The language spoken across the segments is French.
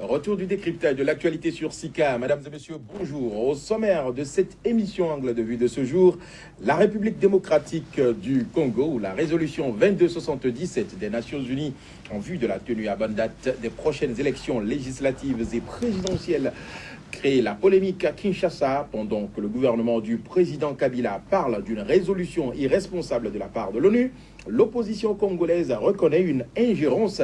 Retour du décryptage de l'actualité sur SICA. Mesdames et messieurs, bonjour. Au sommaire de cette émission Angle de vue de ce jour, la République démocratique du Congo, où la résolution 2277 des Nations Unies en vue de la tenue à bonne date des prochaines élections législatives et présidentielles crée la polémique à Kinshasa pendant que le gouvernement du président Kabila parle d'une résolution irresponsable de la part de l'ONU. L'opposition congolaise reconnaît une ingérence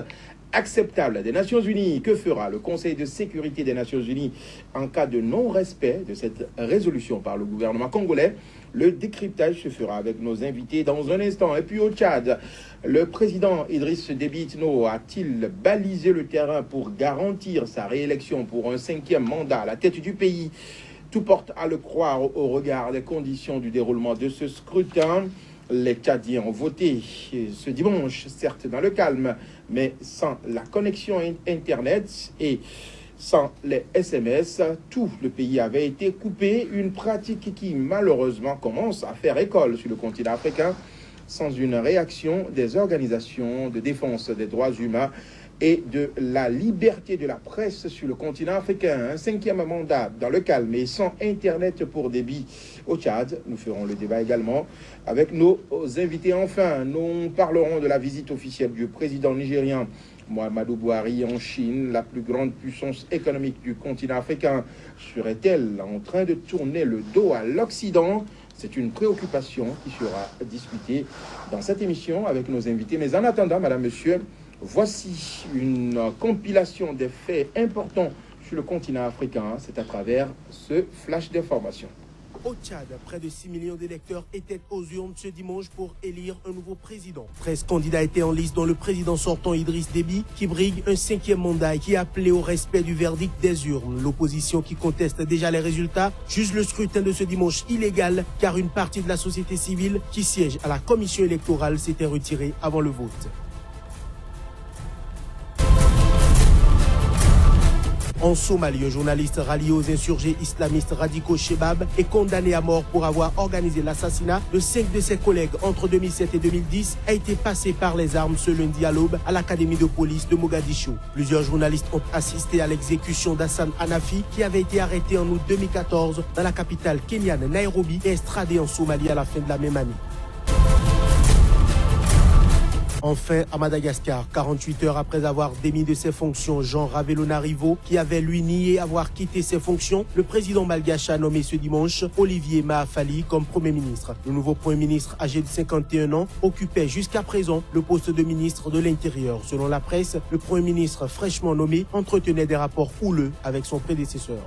acceptable des Nations Unies. Que fera le Conseil de sécurité des Nations Unies en cas de non-respect de cette résolution par le gouvernement congolais? Le décryptage se fera avec nos invités dans un instant. Et puis au Tchad, le président Idriss Déby Itno a-t-il balisé le terrain pour garantir sa réélection pour un 5e mandat à la tête du pays? Tout porte à le croire au regard des conditions du déroulement de ce scrutin. Les Tchadiens ont voté ce dimanche, certes dans le calme, mais sans la connexion Internet et sans les SMS. Tout le pays avait été coupé, une pratique qui malheureusement commence à faire école sur le continent africain sans une réaction des organisations de défense des droits humains et de la liberté de la presse sur le continent africain. Un 5e mandat dans le calme et sans Internet pour Déby au Tchad. Nous ferons le débat également avec nos invités. Enfin, nous parlerons de la visite officielle du président nigérien Muhammadu Buhari en Chine. La plus grande puissance économique du continent africain serait-elle en train de tourner le dos à l'Occident? C'est une préoccupation qui sera discutée dans cette émission avec nos invités. Mais en attendant, madame, monsieur, voici une compilation des faits importants sur le continent africain. C'est à travers ce flash d'information. Au Tchad, près de 6 millions d'électeurs étaient aux urnes ce dimanche pour élire un nouveau président. 13 candidats étaient en liste, dont le président sortant Idriss Déby, qui brigue un 5e mandat et qui a appelé au respect du verdict des urnes. L'opposition, qui conteste déjà les résultats, juge le scrutin de ce dimanche illégal, car une partie de la société civile qui siège à la commission électorale s'était retirée avant le vote. En Somalie, un journaliste rallié aux insurgés islamistes radicaux Shebab est condamné à mort pour avoir organisé l'assassinat de 5 de ses collègues entre 2007 et 2010, a été passé par les armes ce lundi à l'aube à l'académie de police de Mogadiscio. Plusieurs journalistes ont assisté à l'exécution d'Hassan Hanafi, qui avait été arrêté en août 2014 dans la capitale kenyane Nairobi et extradé en Somalie à la fin de la même année. Enfin, à Madagascar, 48 heures après avoir démis de ses fonctions Jean Ravélonarivo, qui avait lui nié avoir quitté ses fonctions, le président malgache a nommé ce dimanche Olivier Mahafali comme Premier ministre. Le nouveau Premier ministre, âgé de 51 ans, occupait jusqu'à présent le poste de ministre de l'Intérieur. Selon la presse, le Premier ministre fraîchement nommé entretenait des rapports houleux avec son prédécesseur.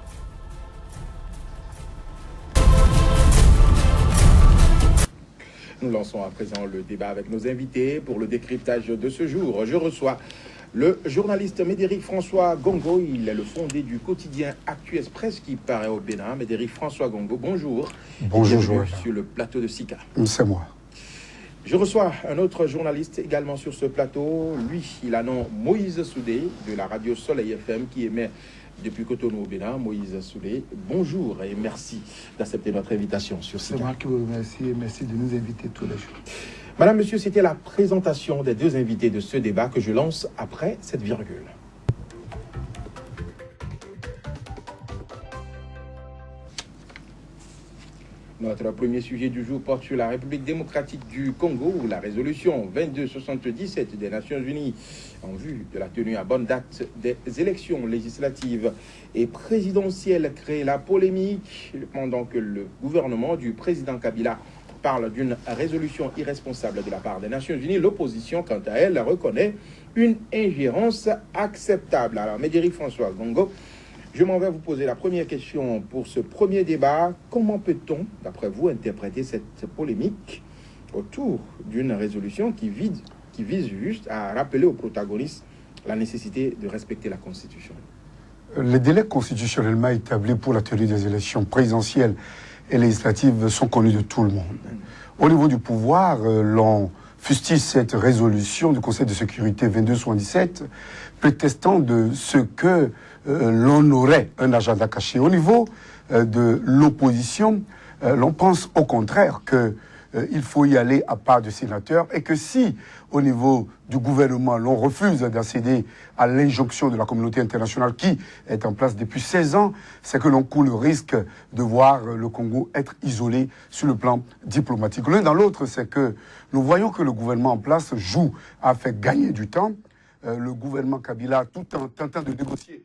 Nous lançons à présent le débat avec nos invités pour le décryptage de ce jour. Je reçois le journaliste Médéric François Gongo. Il est le fondé du quotidien Actu Presse qui paraît au Bénin. Médéric François Gongo, bonjour. Bonjour, Joël. Sur le plateau de SICA. C'est moi. Je reçois un autre journaliste également sur ce plateau. Lui, il a nom Moïse Soudé de la radio Soleil FM qui émet depuis Cotonou au Bénin. Moïse Soudé, bonjour et merci d'accepter notre invitation sur SICA. C'est moi qui vous remercie et merci de nous inviter tous les jours. Madame, monsieur, c'était la présentation des deux invités de ce débat que je lance après cette virgule. Notre premier sujet du jour porte sur la République démocratique du Congo, où la résolution 2277 des Nations Unies en vue de la tenue à bonne date des élections législatives et présidentielles crée la polémique pendant que le gouvernement du président Kabila parle d'une résolution irresponsable de la part des Nations Unies. L'opposition, quant à elle, reconnaît une ingérence acceptable. Alors, Médéric François Gongo, je m'en vais vous poser la première question pour ce premier débat. Comment peut-on, d'après vous, interpréter cette polémique autour d'une résolution qui vise juste à rappeler aux protagonistes la nécessité de respecter la Constitution? Les délais constitutionnellement établis pour la tenue des élections présidentielles et législatives sont connus de tout le monde. Au niveau du pouvoir, l'on fustige cette résolution du Conseil de sécurité 2277, prétestant de ce que l'on aurait un agenda caché. Au niveau de l'opposition, l'on pense au contraire que il faut y aller à part de sénateur et que si, au niveau du gouvernement, l'on refuse d'accéder à l'injonction de la communauté internationale qui est en place depuis 16 ans, c'est que l'on court le risque de voir le Congo être isolé sur le plan diplomatique. L'un dans l'autre, c'est que nous voyons que le gouvernement en place joue à faire gagner du temps. Le gouvernement Kabila, tout en tentant de négocier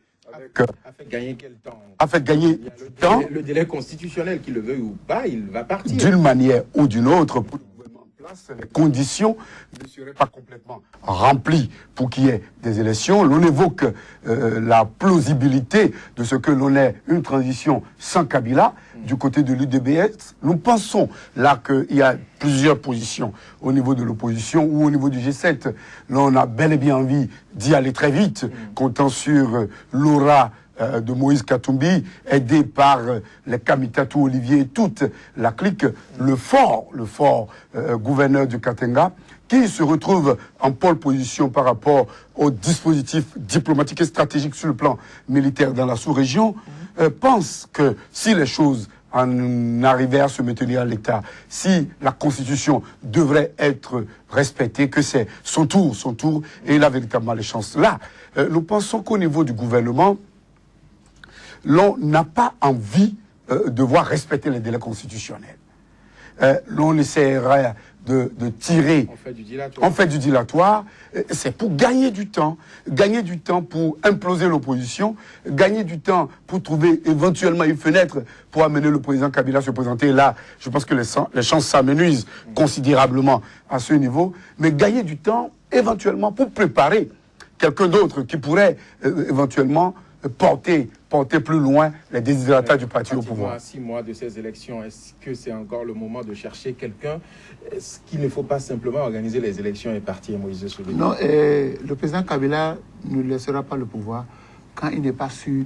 a fait gagner quel temps? A fait gagner du temps. Le délai constitutionnel, qu'il le veuille ou pas, il va partir. D'une manière ou d'une autre, pour le gouvernement en place, les conditions ne seraient pas complètement remplies pour qu'il y ait des élections. L'on évoque la plausibilité de ce que l'on ait une transition sans Kabila. Du côté de l'UDPS, nous pensons là qu'il y a plusieurs positions au niveau de l'opposition ou au niveau du G7. Là, on a bel et bien envie d'y aller très vite, comptant sur l'aura de Moïse Katumbi, aidé par les Kamitatou Olivier et toute la clique, le fort gouverneur du Katanga, qui se retrouve en pole position par rapport au dispositif diplomatique et stratégique sur le plan militaire dans la sous-région, pense que si les choses en arrivaient à se maintenir à l'État, si la Constitution devrait être respectée, que c'est son tour, et il a véritablement les chances. Là, nous pensons qu'au niveau du gouvernement, l'on n'a pas envie de voir respecter les délais constitutionnels. L'on essaiera de tirer, on fait du dilatoire, c'est pour gagner du temps pour imploser l'opposition, gagner du temps pour trouver éventuellement une fenêtre pour amener le président Kabila à se présenter. Là, je pense que les chances s'amenuisent considérablement à ce niveau, mais gagner du temps éventuellement pour préparer quelqu'un d'autre qui pourrait éventuellement porter plus loin les désirata du parti au pouvoir. À 6 mois de ces élections, est-ce que c'est encore le moment de chercher quelqu'un? Est-ce qu'il ne faut pas simplement organiser les élections et partir, Moïse Souleymane? Non, le président Kabila ne laissera pas le pouvoir quand il n'est pas sûr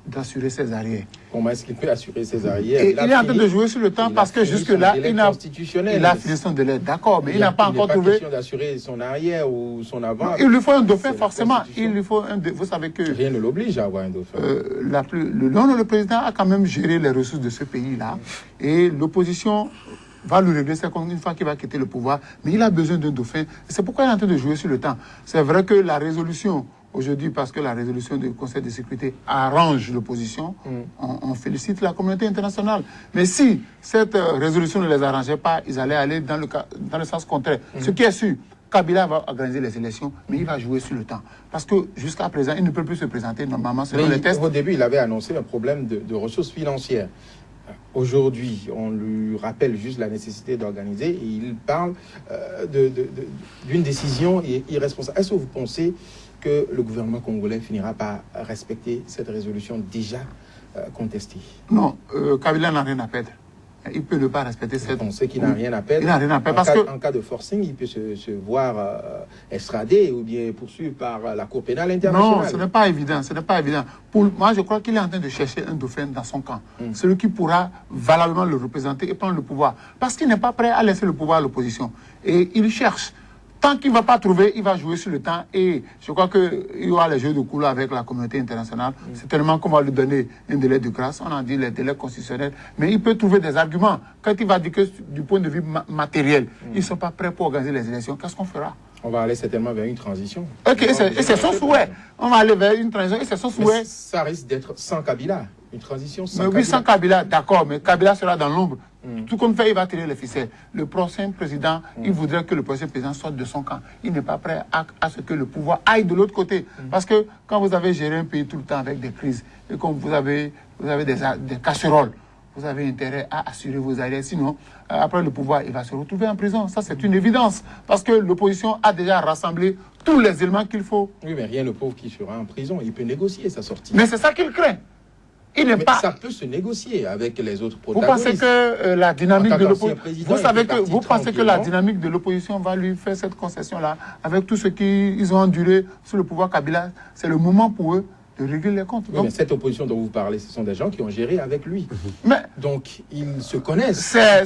d'assurer ses arrières. Comment est-ce qu'il peut assurer ses arrières? Il est en train de jouer sur le temps parce que jusque-là, il a fini son délai. D'accord, mais il n'a pas encore trouvé... Il n'est pas question d'assurer son arrière ou son avant. Non, il lui faut un dauphin, forcément. Il lui faut un... Vous savez que... Rien ne l'oblige à avoir un dauphin. Le président a quand même géré les ressources de ce pays-là. Et l'opposition va lui régler ça une fois qu'il va quitter le pouvoir. Mais il a besoin d'un dauphin. C'est pourquoi il est en train de jouer sur le temps. C'est vrai que la résolution... Aujourd'hui, parce que la résolution du Conseil de sécurité arrange l'opposition, on félicite la communauté internationale. Mais si cette résolution ne les arrangeait pas, ils allaient aller dans le sens contraire. Ce qui est sûr, Kabila va organiser les élections, mais il va jouer sur le temps. Parce que jusqu'à présent, il ne peut plus se présenter normalement selon les tests. Au début, il avait annoncé un problème de ressources financières. Aujourd'hui, on lui rappelle juste la nécessité d'organiser et il parle d'une décision irresponsable. Est-ce que vous pensez que le gouvernement congolais finira par respecter cette résolution déjà contestée? Non, Kabila n'a rien à perdre. Il peut ne pas respecter cette... On sait qu'il n'a rien à perdre. Il n'a rien à perdre en cas de forcing, il peut se voir extradé ou bien poursuivi par la Cour pénale internationale. Non, ce n'est pas évident. Ce n'est pas évident. Moi, je crois qu'il est en train de chercher un dauphin dans son camp. Celui qui pourra valablement le représenter et prendre le pouvoir. Parce qu'il n'est pas prêt à laisser le pouvoir à l'opposition. Et il cherche. Tant qu'il ne va pas trouver, il va jouer sur le temps. Et je crois qu'il y aura les jeux de couleurs avec la communauté internationale. C'est tellement qu'on va lui donner un délai de grâce. On a dit les délais constitutionnels. Mais il peut trouver des arguments. Quand il va dire que du point de vue matériel, ils ne sont pas prêts pour organiser les élections, qu'est-ce qu'on fera? On va aller certainement vers une transition. Ok, et c'est son souhait. On va aller vers une transition et c'est son souhait. Mais ça risque d'être sans Kabila. Une transition sans Kabila. Oui, sans Kabila, d'accord. Mais Kabila sera dans l'ombre. Tout comme fait, il va tirer les ficelles. Le prochain président, il voudrait que le prochain président sorte de son camp. Il n'est pas prêt à ce que le pouvoir aille de l'autre côté. Parce que quand vous avez géré un pays tout le temps avec des crises, et quand vous avez des casseroles, vous avez intérêt à assurer vos arrières. Sinon, après le pouvoir, il va se retrouver en prison. Ça, c'est une évidence. Parce que l'opposition a déjà rassemblé tous les éléments qu'il faut. Oui, mais rien ne prouve qu'il sera en prison. Il peut négocier sa sortie. Mais c'est ça qu'il craint. Ça peut se négocier avec les autres Vous protagonistes. pensez que la dynamique de l'opposition... Vous pensez que la dynamique de l'opposition va lui faire cette concession-là avec tout ce qu'ils ont enduré sous le pouvoir Kabila? C'est le moment pour eux de régler les comptes. Oui, mais cette opposition dont vous parlez, ce sont des gens qui ont géré avec lui. Mais donc, ils se connaissent. C'est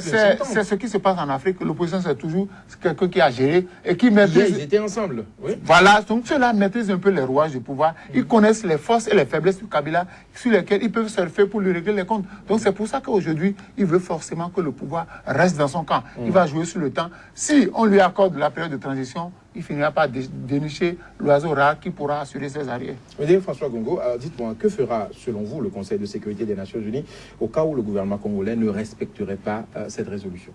ce qui se passe en Afrique. L'opposition, c'est toujours quelqu'un qui a géré et qui maîtrise. Ils étaient ensemble. Oui. Voilà, donc ceux-là maîtrisent un peu les rouages du pouvoir. Ils connaissent les forces et les faiblesses du Kabila sur lesquelles ils peuvent surfer pour lui régler les comptes. Donc c'est pour ça qu'aujourd'hui, il veut forcément que le pouvoir reste dans son camp. Il va jouer sur le temps. Si on lui accorde la période de transition, il finira par dénicher l'oiseau rare qui pourra assurer ses arrières. Mesdames, François Gongo, dites-moi, que fera selon vous le Conseil de sécurité des Nations Unies au cas où le gouvernement congolais ne respecterait pas cette résolution?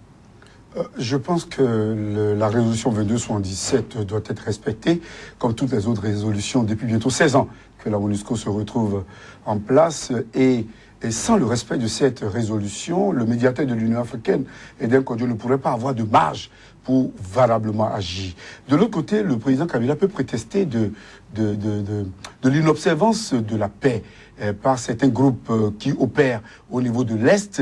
Je pense que la résolution 2277 doit être respectée, comme toutes les autres résolutions depuis bientôt 16 ans que la MONUSCO se retrouve en place. Et sans le respect de cette résolution, le médiateur de l'Union africaine, Eden Kodio, ne pourrait pas avoir de marge pour valablement agir. De l'autre côté, le président Kabila peut prétester de l'inobservance de la paix par certains groupes qui opèrent au niveau de l'Est.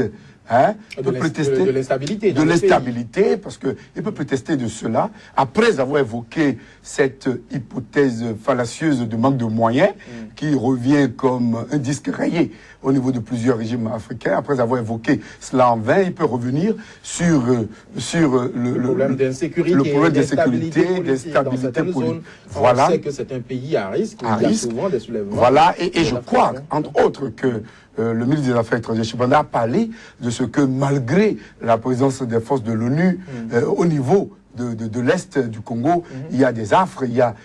Hein, peut prétester de l'instabilité. De l'instabilité, parce qu'il peut prétester de cela, après avoir évoqué cette hypothèse fallacieuse de manque de moyens, qui revient comme un disque rayé au niveau de plusieurs régimes africains. Après avoir évoqué cela en vain, il peut revenir sur le problème d'insécurité, le problème d'insécurité, d'instabilité politique. Voilà. On sait que c'est un pays à risque, il y a souvent des soulèvements. Voilà, et je crois, entre autres, que le ministre des Affaires étrangères Chibanda a parlé de ce que malgré la présence des forces de l'ONU au niveau de l'Est du Congo, il y a des affres, il y a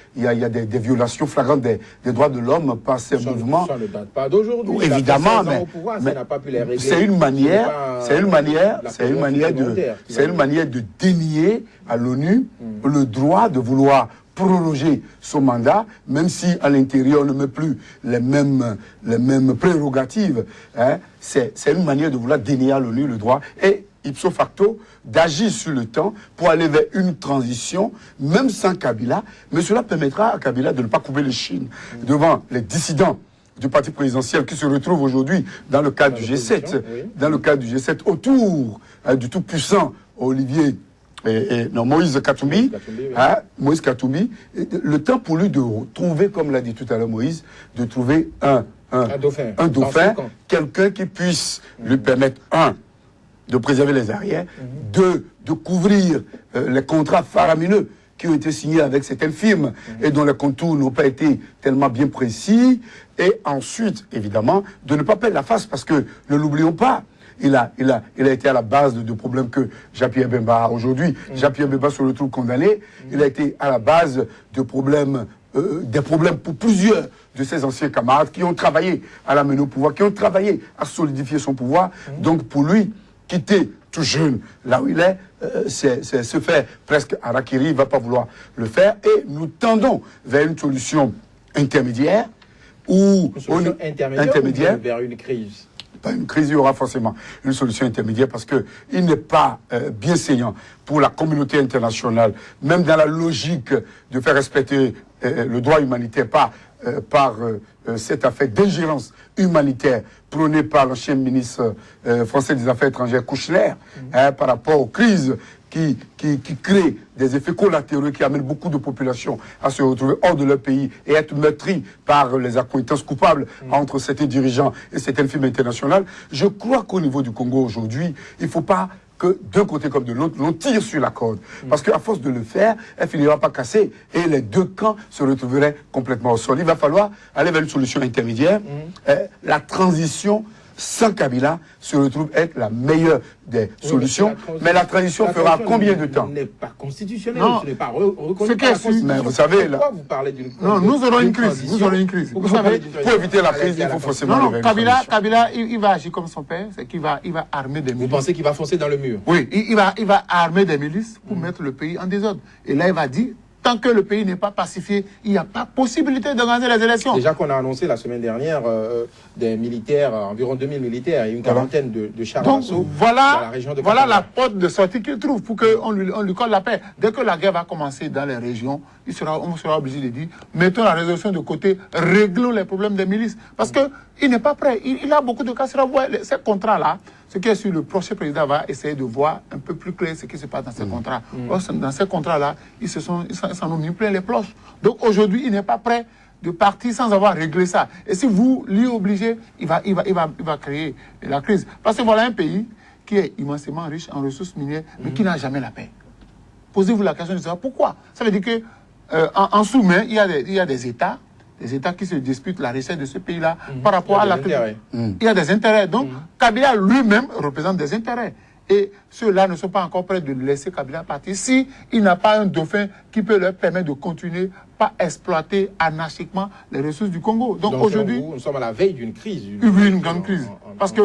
des violations flagrantes des droits de l'homme par ces mouvements. Ça ne date pas d'aujourd'hui. Évidemment, mais c'est une manière de dénier à l'ONU le droit de vouloir prolonger son mandat, même si à l'intérieur on ne met plus les mêmes prérogatives. Hein. C'est une manière de vouloir dénier à l'ONU le droit et ipso facto d'agir sur le temps pour aller vers une transition, même sans Kabila. Mais cela permettra à Kabila de ne pas couper les chines devant les dissidents du parti présidentiel qui se retrouve aujourd'hui dans le cadre du G7, dans le cadre du G7 autour du tout-puissant Moïse Katumbi, Moïse Katumbi, le temps pour lui de trouver, comme l'a dit tout à l'heure Moïse, de trouver un dauphin, quelqu'un qui puisse lui permettre, de préserver les arrières, de couvrir les contrats faramineux qui ont été signés avec certaines firmes et dont les contours n'ont pas été tellement bien précis, et ensuite, évidemment, de ne pas perdre la face, parce que, ne l'oublions pas, il a été à la base de problèmes que Jean-Pierre Bemba a aujourd'hui. Jean-Pierre Bemba se retrouve condamné. Il a été à la base de problèmes, des problèmes pour plusieurs de ses anciens camarades qui ont travaillé à l'amener au pouvoir, qui ont travaillé à solidifier son pouvoir. Donc pour lui, quitter tout jeune là où il est, c'est se faire presque harakiri. Il ne va pas vouloir le faire. Et nous tendons vers une solution intermédiaire intermédiaire vers une crise. Pas une crise, il y aura forcément une solution intermédiaire, parce qu'il n'est pas bien saignant pour la communauté internationale, même dans la logique de faire respecter le droit humanitaire par cette affaire d'ingérence humanitaire prônée par l'ancien ministre français des Affaires étrangères Kouchner, par rapport aux crises qui créent des effets collatéraux, qui amènent beaucoup de populations à se retrouver hors de leur pays et être meurtries par les accointances coupables entre certains dirigeants et certaines firmes internationales. Je crois qu'au niveau du Congo aujourd'hui, il ne faut pas que d'un côté comme de l'autre, l'on tire sur la corde. Parce qu'à force de le faire, elle finira par casser et les deux camps se retrouveraient complètement au sol. Il va falloir aller vers une solution intermédiaire. La transition sans Kabila se retrouve être la meilleure des solutions. Mais la transition fera combien de temps? Ce n'est pas constitutionnel, ce n'est pas reconnu par la Constitution. Mais vous savez, là... Pourquoi vous parlez d'une... Non, nous aurons une crise. Vous aurez une crise. Vous savez, pour éviter la crise, il faut forcément... Non, Kabila, il va agir comme son père, c'est qu'il va armer des milices. Vous pensez qu'il va foncer dans le mur? Oui, il va armer des milices pour mettre le pays en désordre. Et là, il va dire... Tant que le pays n'est pas pacifié, il n'y a pas possibilité d'organiser les élections. Déjà qu'on a annoncé la semaine dernière des militaires, environ 2000 militaires et une quarantaine de chars d'assaut dans la région de Voilà la porte de sortie qu'il trouve pour qu'on lui colle la paix. Dès que la guerre va commencer dans les régions, on sera obligé de dire, mettons la résolution de côté, réglons les problèmes des milices. Parce qu'il n'est pas prêt. Il a beaucoup de cas. Ces contrats-là, ce qui est sûr, le prochain président va essayer de voir un peu plus clair ce qui se passe dans ces contrats. Dans ces contrats-là, ils s'en ont mis plein les poches. Donc aujourd'hui, il n'est pas prêt de partir sans avoir réglé ça. Et si vous l'y obligez, il va créer la crise. Parce que voilà un pays qui est immensément riche en ressources minières, mais qui n'a jamais la paix. Posez-vous la question de savoir pourquoi. Ça veut dire que en sous-main, il y a des États qui se disputent la recette de ce pays-là par rapport à la crise. Il y a des intérêts. Donc, Kabila lui-même représente des intérêts. Et ceux-là ne sont pas encore prêts de laisser Kabila partir si il n'a pas un dauphin qui peut leur permettre de continuer à exploiter anarchiquement les ressources du Congo. Donc aujourd'hui, nous sommes à la veille d'une crise. Une grande crise. Parce que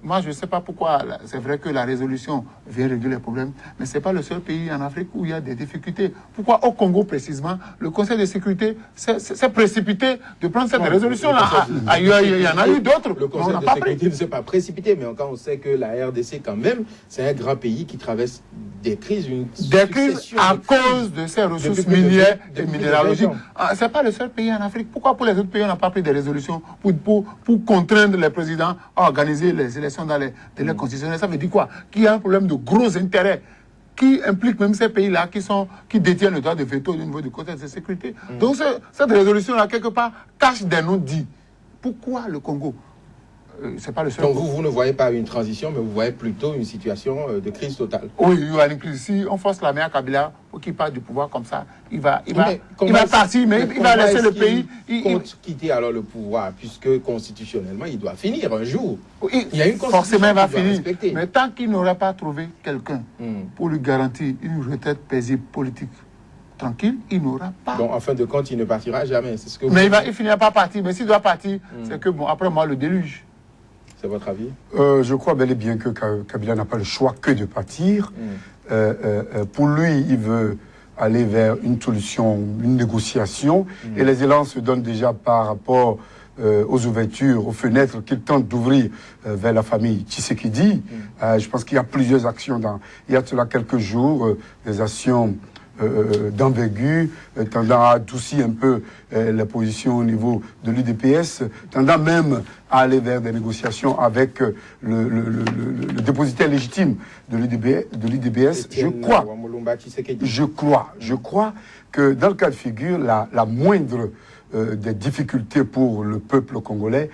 moi, je ne sais pas pourquoi, c'est vrai que la résolution vient régler les problèmes, mais ce n'est pas le seul pays en Afrique où il y a des difficultés. Pourquoi au Congo, précisément, le Conseil de sécurité s'est précipité de prendre cette résolution-là? Ailleurs, il y en a eu d'autres. Le Conseil de sécurité ne s'est pas précipité, mais quand on sait que la RDC, quand même, c'est un grand pays qui traverse des crises, à cause de ses ressources minières et minéralogiques. Ce n'est pas le seul pays en Afrique. Pourquoi pour les autres pays, on n'a pas pris des résolutions pour contraindre les présidents à organiser les élections dans les délais constitutionnels? Ça veut dire quoi? Qu'il y a un problème de gros intérêts qui implique même ces pays-là qui détiennent le droit de veto au niveau du Conseil de sécurité. Donc cette résolution-là, quelque part, cache des non-dits. Pourquoi le Congo? C'est pas le seul. Donc vous ne voyez pas une transition, mais vous voyez plutôt une situation de crise totale. Oui, il y a une crise. Si on force la main à Kabila pour qu'il parte du pouvoir comme ça, il va partir, mais il va laisser le pays. Il compte quitter alors le pouvoir, puisque constitutionnellement, il doit finir un jour. Il y a une forcément, il va finir. Mais tant qu'il n'aura pas trouvé quelqu'un pour lui garantir une retraite paisible politique tranquille, il n'aura pas. Donc, en fin de compte, il ne partira jamais. C'est ce que mais il finira pas partir. Mais s'il doit partir, c'est que, bon, après moi, le déluge. C'est votre avis? Je crois bel et bien que Kabila n'a pas le choix que de partir. Pour lui, il veut aller vers une solution, une négociation. Et les élans se donnent déjà par rapport aux ouvertures, aux fenêtres qu'il tente d'ouvrir vers la famille Tshisekedi. Je pense qu'il y a plusieurs actions. Il y a cela quelques jours, des actions d'envergure, tendant à adoucir un peu la position au niveau de l'UDPS, tendant même à aller vers des négociations avec le dépositaire légitime de l'UDPS. Je crois que dans le cas de figure, la moindre des difficultés pour le peuple congolais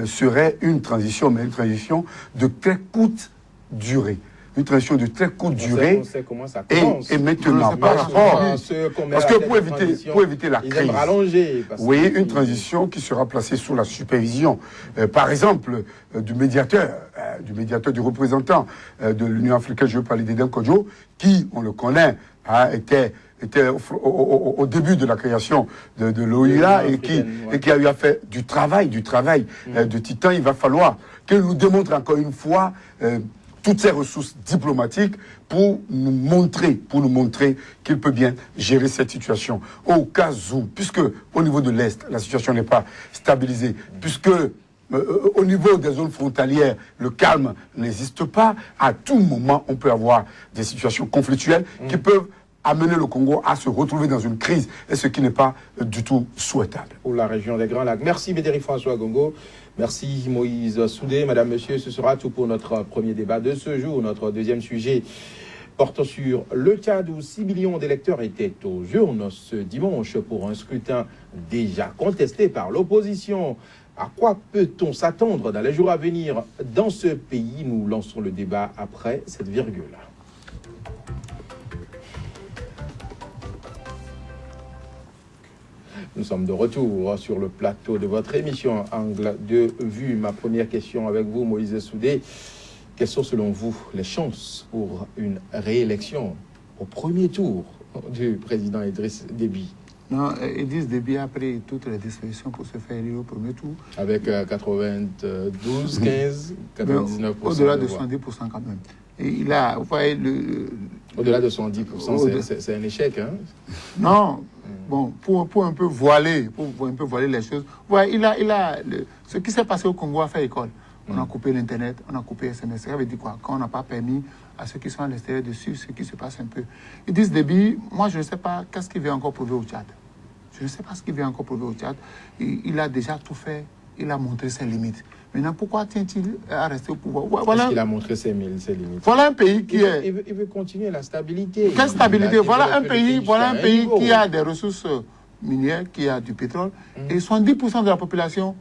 serait une transition, mais une transition de très courte durée. Une transition de très courte durée. On sait comment ça commence. Et maintenant, par rapport... Parce que pour éviter la crise, oui, une transition qui sera placée sous la supervision, par exemple, du médiateur, du représentant de l'Union africaine, je veux parler d'Eden Kodjo, qui, on le connaît, était au début de la création de l'OIA et qui a eu à faire du travail de titan. Il va falloir qu'il nous démontre encore une fois toutes ces ressources diplomatiques pour nous montrer qu'il peut bien gérer cette situation. Au cas où, puisque au niveau de l'Est, la situation n'est pas stabilisée, puisque au niveau des zones frontalières, le calme n'existe pas, à tout moment, on peut avoir des situations conflictuelles qui peuvent amener le Congo à se retrouver dans une crise, et ce qui n'est pas du tout souhaitable. Pour la région des Grands Lacs. Merci Médéric François Gongo. Merci Moïse Soudé. Madame, Monsieur, ce sera tout pour notre premier débat de ce jour. Notre deuxième sujet porte sur le Tchad où 6 millions d'électeurs étaient aux urnes ce dimanche pour un scrutin déjà contesté par l'opposition. À quoi peut-on s'attendre dans les jours à venir dans ce pays? Nous lançons le débat après cette virgule. Nous sommes de retour sur le plateau de votre émission Angle de Vue. Ma première question avec vous, Moïse Soudé. Quelles sont selon vous les chances pour une réélection au premier tour du président Idriss Déby? Non, Idriss Déby a pris toutes les dispositions pour se faire élire au premier tour. Avec 92, 15, 99%. Au-delà de 70% quand même. Et il a, vous voyez, au-delà de 70%, c'est un échec, hein? Non. Bon, pour un peu voiler, les choses. Ouais, ce qui s'est passé au Congo a fait école. On a coupé l'Internet, on a coupé SMS. Ça veut dire quoi? Quand on n'a pas permis à ceux qui sont à l'extérieur de suivre ce qui se passe un peu. Ils disent Déby, moi je ne sais pas qu'est-ce qu'il veut encore prouver au Tchad. Je ne sais pas ce qu'il veut encore prouver au Tchad. Il a déjà tout fait, il a montré ses limites. Maintenant, pourquoi tient-il à rester au pouvoir? Voilà. Parce qu'il a montré ses limites. Voilà un pays qui il veut continuer la stabilité. Quelle stabilité? Voilà un pays qui a des ressources minière qui a du pétrole et 70% de la population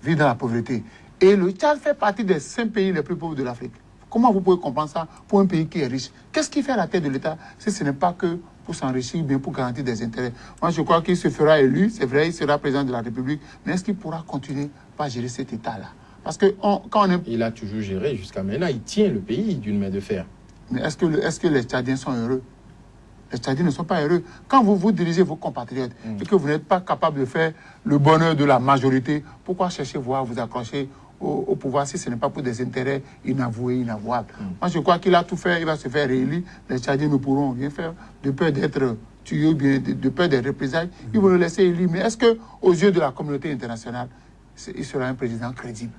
vit dans la pauvreté. Et le Tchad fait partie des 5 pays les plus pauvres de l'Afrique. Comment vous pouvez comprendre ça pour un pays qui est riche? Qu'est-ce qu'il fait à la tête de l'État si ce n'est pas que pour s'enrichir ou bien pour garantir des intérêts? Moi, je crois qu'il se fera élu, c'est vrai, il sera président de la République, mais est-ce qu'il pourra continuer à gérer cet État-là? Parce que quand on est... Il a toujours géré jusqu'à maintenant, il tient le pays d'une main de fer. Mais est-ce que les Tchadiens sont heureux? Les Tchadiens ne sont pas heureux. Quand vous dirigez vos compatriotes et que vous n'êtes pas capable de faire le bonheur de la majorité, pourquoi chercher voir vous accrocher au pouvoir si ce n'est pas pour des intérêts inavoués, inavouables? Moi, je crois qu'il a tout fait, il va se faire réélire. Les Tchadiens ne pourront rien faire de peur d'être tués ou bien de peur des représailles. Ils vont le laisser élire. Mais est-ce qu'aux yeux de la communauté internationale, il sera un président crédible?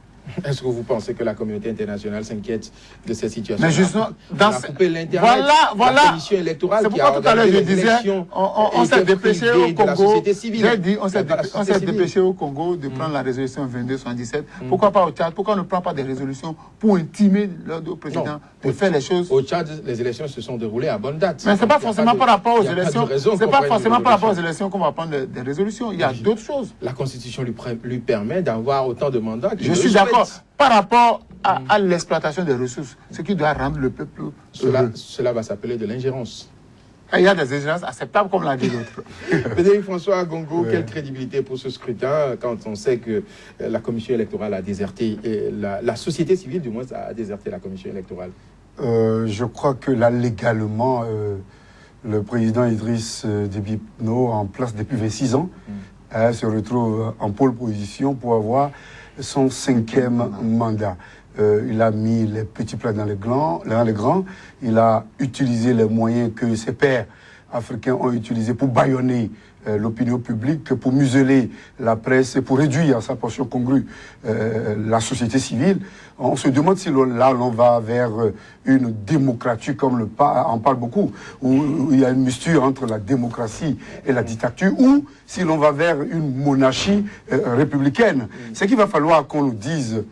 Est-ce que vous pensez que la communauté internationale s'inquiète de cette situation? Mais justement, dans la commission électorale qui a organisé les élections, on s'est dépêché au Congo. J'ai dit, on s'est dépêché au Congo de prendre la résolution 2277. Pourquoi pas au Tchad? Pourquoi on ne prend pas des résolutions pour intimer le président de faire les choses? Au Tchad, les élections se sont déroulées à bonne date. Mais c'est pas forcément par rapport aux élections. C'est pas forcément par rapport aux élections qu'on va prendre des résolutions. Il y a d'autres choses. La Constitution lui permet d'avoir autant de mandats. Je suis d'accord. Par rapport à l'exploitation des ressources, ce qui doit rendre le peuple... Cela va s'appeler de l'ingérence. Il y a des ingérences acceptables, comme l'a dit l'autre. Frédéric François Gongo, quelle crédibilité pour ce scrutin quand on sait que la commission électorale a déserté, la société civile du moins a déserté la commission électorale? Je crois que là, légalement, le président Idriss Déby Itno, en place depuis 26 ans, se retrouve en pole position pour avoir son 5e mandat. Il a mis les petits plats dans les grands. Il a utilisé les moyens que ses pairs africains ont utilisés pour bâillonner l'opinion publique, pour museler la presse et pour réduire à sa portion congrue la société civile. On se demande si là l'on va vers une démocratie comme on parle beaucoup, où il y a une mixture entre la démocratie et la dictature, ou si l'on va vers une monarchie républicaine. C'est qu'il va falloir qu'on nous dise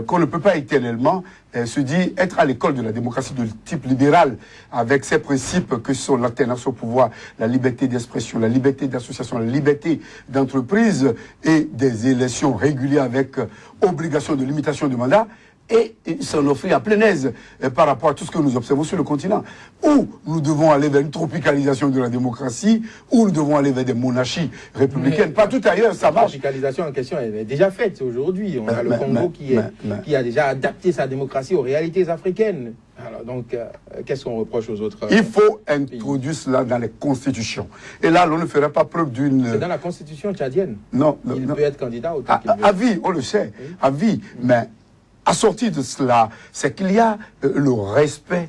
qu'on ne peut pas éternellement se dire être à l'école de la démocratie de type libéral, avec ces principes que sont l'alternance au pouvoir, la liberté d'expression, la liberté d'association, la liberté d'entreprise et des élections régulières avec obligation de limitation du mandat, et s'en offrir à plein aise par rapport à tout ce que nous observons sur le continent. Où nous devons aller vers une tropicalisation de la démocratie, où nous devons aller vers des monarchies républicaines. Pas tout ailleurs, ça marche. La tropicalisation en question est déjà faite aujourd'hui. On a le Congo qui a déjà adapté sa démocratie aux réalités africaines. Alors donc, qu'est-ce qu'on reproche aux autres? Il faut introduire cela dans les constitutions. Et là, l'on ne ferait pas preuve d'une... C'est dans la constitution tchadienne. Non. Il peut être candidat autant qu'il veut. À vie, on le sait. Oui. À vie. Mais assorti de cela, c'est qu'il y a le respect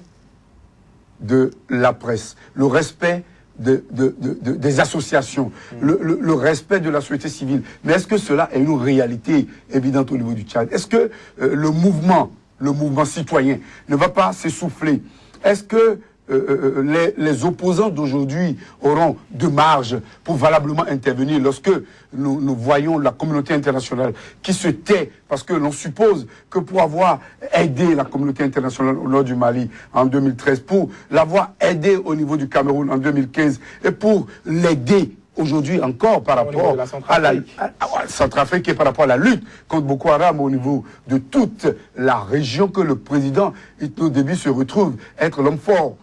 de la presse, le respect des associations, le respect de la société civile. Mais est-ce que cela est une réalité évidente au niveau du Tchad? Est-ce que le mouvement citoyen ne va pas s'essouffler? Est-ce que les opposants d'aujourd'hui auront de marge pour valablement intervenir lorsque nous voyons la communauté internationale qui se tait, parce que l'on suppose que pour avoir aidé la communauté internationale au nord du Mali en 2013, pour l'avoir aidé au niveau du Cameroun en 2015 et pour l'aider aujourd'hui encore par rapport à la Centrafrique et par rapport à la lutte contre Boko Haram au niveau de toute la région, que le président Itno Déby se retrouve être l'homme fort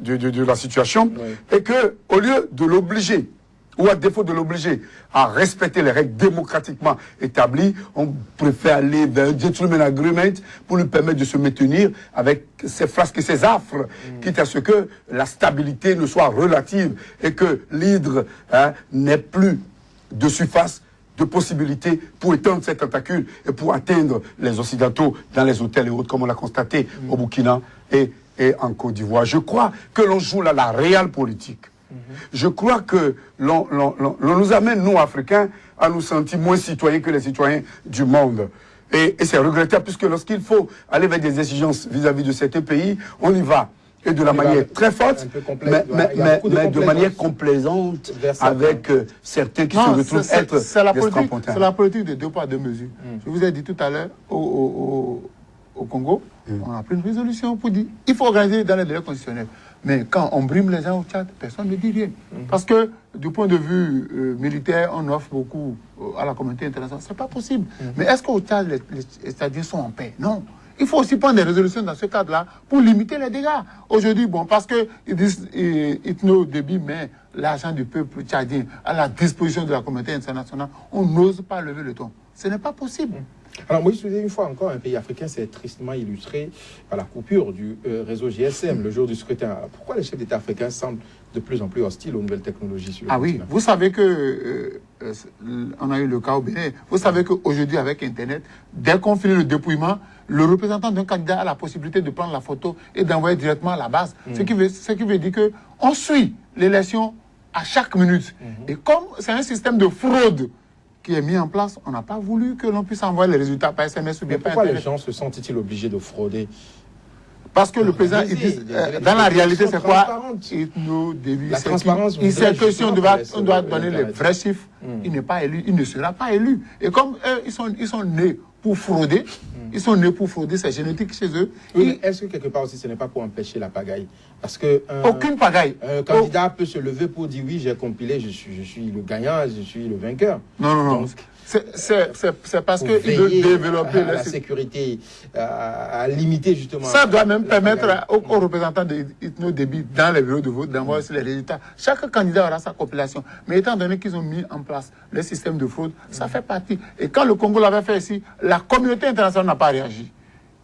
de la situation, et que au lieu de l'obliger, ou à défaut de l'obliger à respecter les règles démocratiquement établies, on préfère aller vers un gentleman agreement pour lui permettre de se maintenir avec ses frasques et ses affres, quitte à ce que la stabilité ne soit relative et que l'hydre n'ait plus de surface, de possibilités pour étendre ses tentacules et pour atteindre les Occidentaux dans les hôtels et autres, comme on l'a constaté au Burkina et en Côte d'Ivoire. Je crois que l'on joue là la réelle politique. Je crois que l'on nous amène, nous, Africains, à nous sentir moins citoyens que les citoyens du monde. Et c'est regrettable, puisque lorsqu'il faut aller vers des exigences vis-à-vis de certains pays, on y va. Et de la manière très forte, mais de manière complaisante avec certains qui se retrouvent être des strapontins. C'est la politique de 2 poids 2 mesures. Je vous ai dit tout à l'heure, au Congo, on a pris une résolution pour dire qu'il faut organiser dans les délais constitutionnels. Mais quand on brime les gens au Tchad, personne ne dit rien. Parce que du point de vue militaire, on offre beaucoup à la communauté internationale. Ce n'est pas possible. Mais est-ce qu'au Tchad, les Tchadiens sont en paix? Non. Il faut aussi prendre des résolutions dans ce cadre-là pour limiter les dégâts. Aujourd'hui, bon, parce que Itno Déby met l'argent du peuple tchadien à la disposition de la communauté internationale, on n'ose pas lever le ton. Ce n'est pas possible. Alors, Moïse, une fois encore, un pays africain s'est tristement illustré par la coupure du réseau GSM le jour du scrutin. Alors, pourquoi les chefs d'État africains semblent de plus en plus hostiles aux nouvelles technologies sur le continent? Oui, vous savez que on a eu le cas au Bénin. Vous savez qu'aujourd'hui, avec Internet, dès qu'on finit le dépouillement, le représentant d'un candidat a la possibilité de prendre la photo et d'envoyer directement à la base. Ce qui veut dire qu'on suit l'élection à chaque minute. Et comme c'est un système de fraude qui est mis en place, on n'a pas voulu que l'on puisse envoyer les résultats par SMS ou bien par Internet. Pourquoi les gens se sentent-ils obligés de frauder? Parce que le président, il dit, dans la réalité, c'est quoi? La transparence. Il sait que si on doit donner les vrais chiffres, il n'est pas élu, il ne sera pas élu. Et comme eux, ils sont nés pour frauder, c'est génétique chez eux. Oui, est-ce que quelque part aussi, ce n'est pas pour empêcher la pagaille? Parce que aucune pagaille. Un candidat peut se lever pour dire oui, j'ai compilé, je suis le gagnant, je suis le vainqueur. Non. C'est parce qu'il veut développer la sécurité, à limiter justement. Ça doit même permettre aux représentants de Itno Déby dans les bureaux de vote d'envoyer aussi les résultats. Chaque candidat aura sa compilation. Mais étant donné qu'ils ont mis en place le système de fraude, ça fait partie. Et quand le Congo l'avait fait ici, la communauté internationale n'a pas réagi.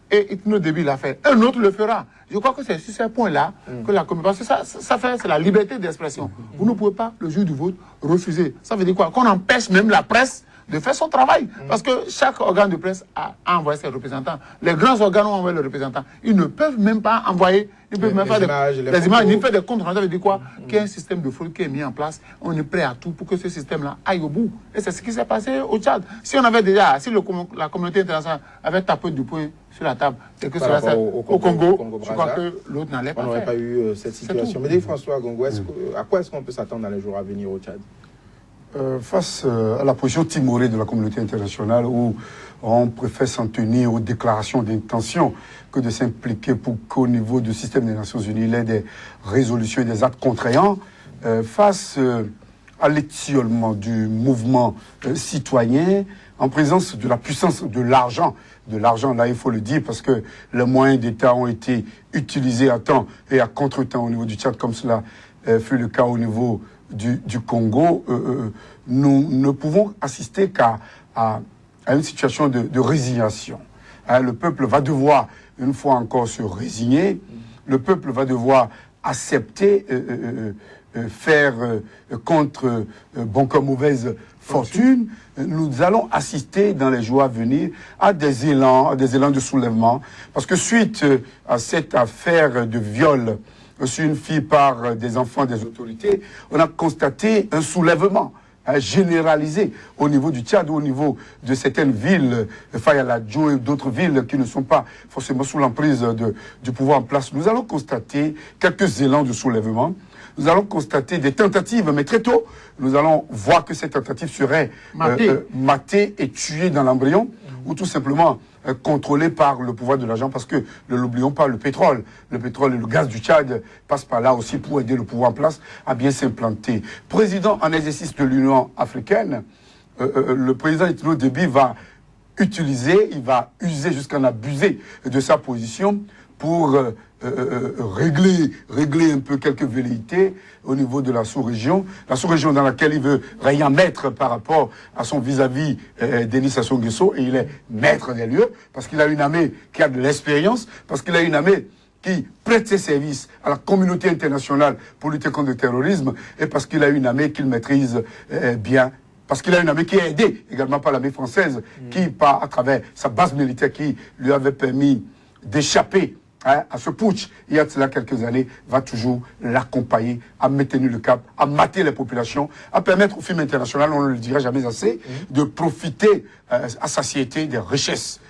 Et Itno Déby l'a fait. Un autre le fera. Je crois que c'est sur ces points-là que la communauté... Parce que c'est la liberté d'expression. Vous ne pouvez pas, le jour du vote, refuser. Ça veut dire quoi? Qu'on empêche même la presse de faire son travail. Parce que chaque organe de presse a envoyé ses représentants. Les grands organes ont envoyé leurs représentants. Ils ne peuvent même pas envoyer, ils peuvent même faire des images, ni faire des comptes rendus. Ça veut dire quoi? Qu'il y a un système de fraude qui est mis en place. On est prêt à tout pour que ce système-là aille au bout. Et c'est ce qui s'est passé au Tchad. Si on avait déjà, si la communauté internationale avait tapé du poing sur la table, et que cela au Congo, je crois que l'autre n'allait pas faire. On n'aurait pas eu cette situation. Mais François Gongo, à quoi est-ce qu'on peut s'attendre dans les jours à venir au Tchad? Face à la position timorée de la communauté internationale où on préfère s'en tenir aux déclarations d'intention que de s'impliquer pour qu'au niveau du système des Nations Unies, il y ait des résolutions et des actes contraignants, face à l'étiolement du mouvement citoyen, en présence de la puissance de l'argent, là il faut le dire, parce que les moyens d'État ont été utilisés à temps et à contre-temps au niveau du Tchad, comme cela fut le cas au niveau du Congo, nous ne pouvons assister qu'à une situation de résignation. Le peuple va devoir, une fois encore, se résigner. Le peuple va devoir accepter, faire contre bon comme mauvaise fortune. Nous allons assister dans les jours à venir à des élans de soulèvement. Parce que suite à cette affaire de viol sur une fille par des enfants des autorités, on a constaté un soulèvement généralisé au niveau du Tchad, au niveau de certaines villes, Fayaladjo et d'autres villes qui ne sont pas forcément sous l'emprise du pouvoir en place. Nous allons constater quelques élans de soulèvement. Nous allons constater des tentatives, mais très tôt, nous allons voir que ces tentatives seraient matées et tuées dans l'embryon, ou tout simplement contrôlées par le pouvoir de l'argent, parce que, ne l'oublions pas, le pétrole et le gaz du Tchad passent par là aussi pour aider le pouvoir en place à bien s'implanter. Président en exercice de l'Union africaine, le président Itno Déby va user jusqu'à en abuser de sa position pour régler un peu quelques velléités au niveau de la sous-région. La sous-région dans laquelle il veut rien mettre par rapport à son vis-à-vis Denis Sassou Nguesso, et il est maître des lieux, parce qu'il a une armée qui a de l'expérience, parce qu'il a une armée qui prête ses services à la communauté internationale pour lutter contre le terrorisme, et parce qu'il a une armée qu'il maîtrise bien. Parce qu'il a une armée qui est aidée également par l'armée française, qui, à travers sa base militaire qui lui avait permis d'échapper à ce putsch, il y a de cela quelques années, va toujours l'accompagner à maintenir le cap, à mater les populations, à permettre au film international, on ne le dira jamais assez, de profiter à satiété des richesses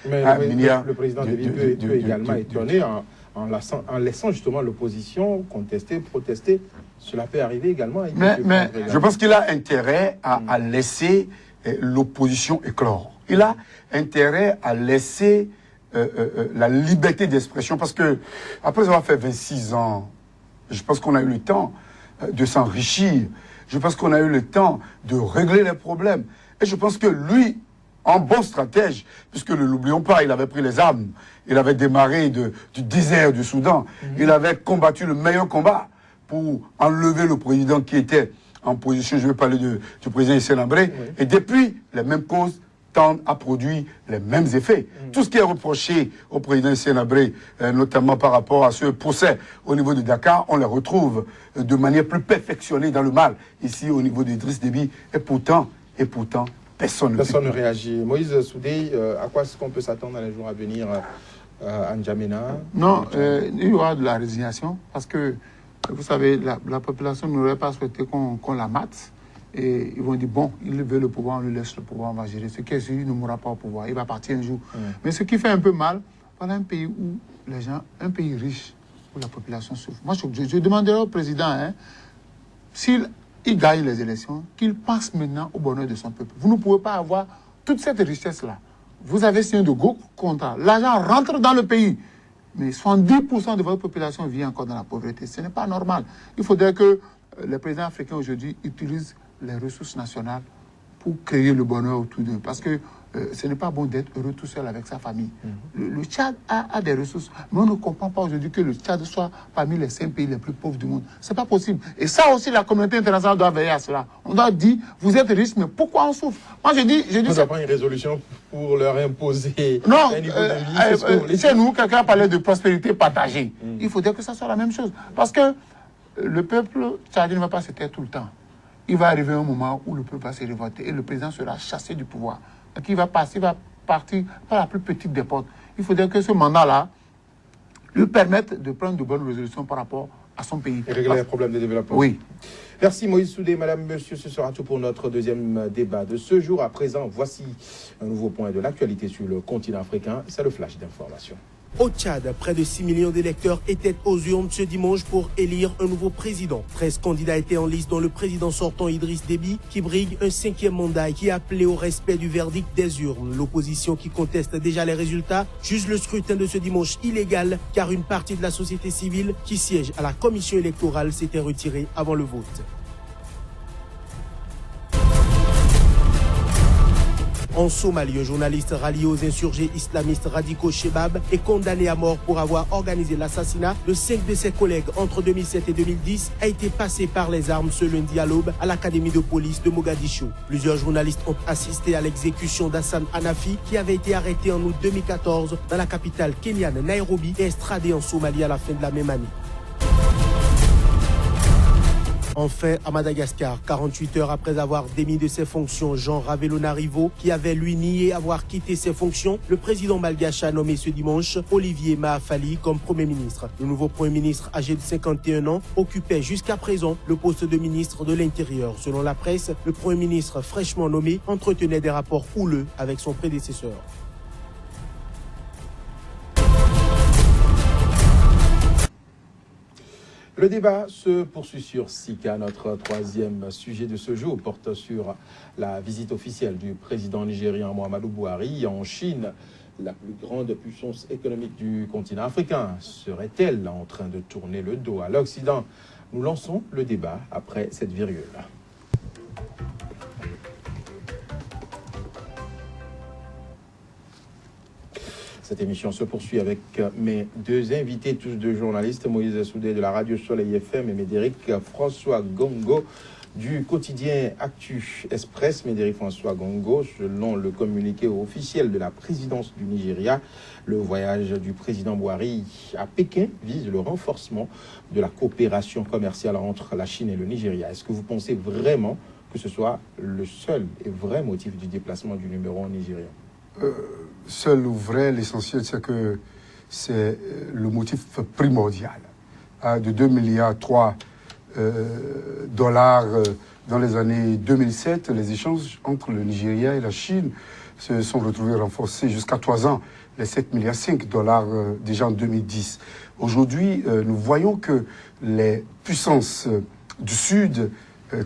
minières. Le président peut également étonner en laissant justement l'opposition contester, protester. Cela peut arriver également. Mais je pense qu'il a intérêt à laisser l'opposition éclore. Il a intérêt à laisser la liberté d'expression, parce que après avoir fait 26 ans, je pense qu'on a eu le temps de s'enrichir Je pense qu'on a eu le temps de régler les problèmes. Et je pense que lui, en bon stratège, puisque ne l'oublions pas, il avait pris les armes, il avait démarré du désert du Soudan, il avait combattu le meilleur combat pour enlever le président qui était en position, je vais parler du président Hissène Habré, et depuis, les mêmes causes tendent à produire les mêmes effets. Tout ce qui est reproché au président Hissène Habré, notamment par rapport à ce procès au niveau de Dakar, on les retrouve de manière plus perfectionnée dans le mal, ici au niveau d'Idriss Déby, et pourtant, personne ne réagit. Moïse Soudé, à quoi est-ce qu'on peut s'attendre dans les jours à venir à N'Djamena? Non, il y aura de la résignation, parce que, vous savez, la population n'aurait pas souhaité qu'on la mate. Et ils vont dire, bon, il veut le pouvoir, on lui laisse le pouvoir, on va gérer. Ce qui est sûr, il ne mourra pas au pouvoir, il va partir un jour. Mais ce qui fait un peu mal, voilà un pays où les gens, un pays riche, où la population souffre. Moi, je demanderai au président, hein, s'il gagne les élections, qu'il pense maintenant au bonheur de son peuple. Vous ne pouvez pas avoir toute cette richesse-là. Vous avez signé de gros contrats. L'argent rentre dans le pays. Mais 70% de votre population vit encore dans la pauvreté. Ce n'est pas normal. Il faudrait que les présidents africains aujourd'hui utilisent les ressources nationales pour créer le bonheur autour d'eux. Parce que ce n'est pas bon d'être heureux tout seul avec sa famille. Le Tchad a des ressources, mais on ne comprend pas aujourd'hui que le Tchad soit parmi les 5 pays les plus pauvres du monde. Ce n'est pas possible. Et ça aussi, la communauté internationale doit veiller à cela. On doit dire, vous êtes riches, mais pourquoi on souffre? Moi, je dis... On n'a pas une résolution pour leur imposer un niveau de vie. Chez nous, quelqu'un parlait de prospérité partagée. Il faudrait que ça soit la même chose. Parce que le peuple tchadien ne va pas se taire tout le temps. Il va arriver un moment où le peuple va se révolter et le président sera chassé du pouvoir. Donc il va partir par la plus petite des portes. Il faudrait que ce mandat-là lui permette de prendre de bonnes résolutions par rapport à son pays. Et régler les problèmes de développement. Oui. Merci Moïse Soudé, madame, monsieur, ce sera tout pour notre deuxième débat de ce jour. À présent, voici un nouveau point de l'actualité sur le continent africain, c'est le flash d'information. Au Tchad, près de 6 millions d'électeurs étaient aux urnes ce dimanche pour élire un nouveau président. 13 candidats étaient en lice, dont le président sortant Idriss Déby, qui brigue un 5e mandat et qui a appelé au respect du verdict des urnes. L'opposition, qui conteste déjà les résultats, juge le scrutin de ce dimanche illégal, car une partie de la société civile qui siège à la commission électorale s'était retirée avant le vote. En Somalie, un journaliste rallié aux insurgés islamistes radicaux Shebab est condamné à mort pour avoir organisé l'assassinat de 5 de ses collègues entre 2007 et 2010, a été passé par les armes ce lundi à l'aube à l'académie de police de Mogadiscio. Plusieurs journalistes ont assisté à l'exécution d'Hassan Hanafi, qui avait été arrêté en août 2014 dans la capitale kenyane Nairobi et extradé en Somalie à la fin de la même année. Enfin, à Madagascar, 48 heures après avoir démis de ses fonctions Jean Ravelo-Narivo, qui avait lui nié avoir quitté ses fonctions, le président malgache a nommé ce dimanche Olivier Mahafali comme Premier ministre. Le nouveau Premier ministre, âgé de 51 ans, occupait jusqu'à présent le poste de ministre de l'Intérieur. Selon la presse, le Premier ministre fraîchement nommé entretenait des rapports houleux avec son prédécesseur. Le débat se poursuit sur Sika. Notre troisième sujet de ce jour porte sur la visite officielle du président nigérian Muhammadu Buhari en Chine. La plus grande puissance économique du continent africain serait-elle en train de tourner le dos à l'Occident? Nous lançons le débat après cette virgule. Cette émission se poursuit avec mes deux invités, tous deux journalistes, Moïse Soudé de la Radio Soleil FM et Médéric François Gongo du quotidien Actu Express. Médéric François Gongo, selon le communiqué officiel de la présidence du Nigeria, le voyage du président Buhari à Pékin vise le renforcement de la coopération commerciale entre la Chine et le Nigeria. Est-ce que vous pensez vraiment que ce soit le seul et vrai motif du déplacement du numéro 1 nigérian? Seul ou vrai, l'essentiel, c'est que c'est le motif primordial. De 2,3 milliards dollars dans les années 2007, les échanges entre le Nigeria et la Chine se sont retrouvés renforcés jusqu'à 3 ans, les 7,5 milliards dollars déjà en 2010. Aujourd'hui, nous voyons que les puissances du Sud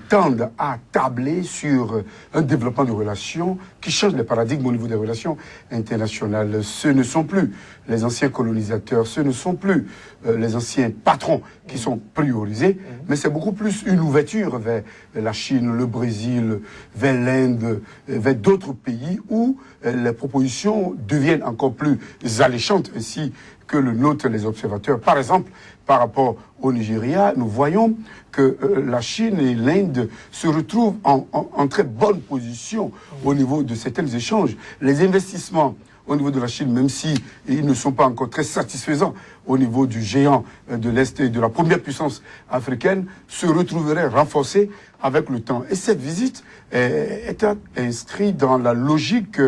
tendent à tabler sur un développement de relations qui change les paradigmes au niveau des relations internationales. Ce ne sont plus les anciens colonisateurs, ce ne sont plus les anciens patrons qui sont priorisés, mais c'est beaucoup plus une ouverture vers la Chine, le Brésil, vers l'Inde, vers d'autres pays où les propositions deviennent encore plus alléchantes, ainsi que le notent les observateurs. Par exemple, par rapport au Nigeria, nous voyons que la Chine et l'Inde se retrouvent en très bonne position au niveau de certains échanges. Les investissements au niveau de la Chine, même si ils ne sont pas encore très satisfaisants au niveau du géant de l'Est et de la première puissance africaine, se retrouveraient renforcés avec le temps. Et cette visite est inscrite dans la logique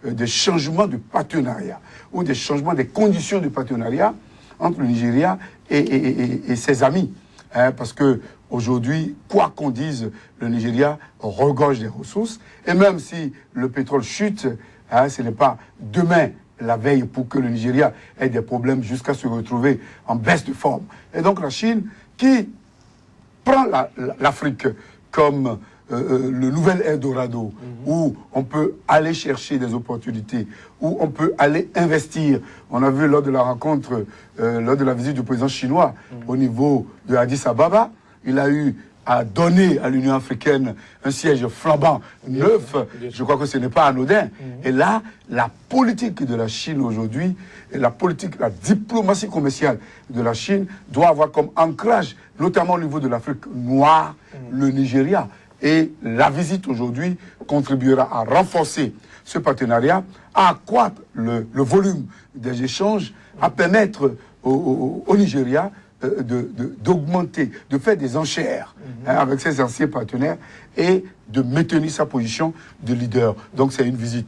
des changements de partenariat ou des changements des conditions de partenariat entre le Nigeria et ses amis. Parce que aujourd'hui, quoi qu'on dise, le Nigeria regorge des ressources. Et même si le pétrole chute, ce n'est pas demain la veille pour que le Nigeria ait des problèmes jusqu'à se retrouver en baisse de forme. Et donc la Chine, qui prend l'Afrique comme le nouvel Eldorado, où on peut aller chercher des opportunités, où on peut aller investir. On a vu lors de la rencontre, lors de la visite du président chinois au niveau de Addis Ababa, il a eu à donner à l'Union africaine un siège flambant neuf. Je crois que ce n'est pas anodin. Et là, la politique de la Chine aujourd'hui, et la diplomatie commerciale de la Chine doit avoir comme ancrage, notamment au niveau de l'Afrique noire, le Nigeria. Et la visite aujourd'hui contribuera à renforcer ce partenariat, à accroître le volume des échanges, à permettre au Nigeria d'augmenter, de faire des enchères avec ses anciens partenaires et de maintenir sa position de leader. Donc c'est une visite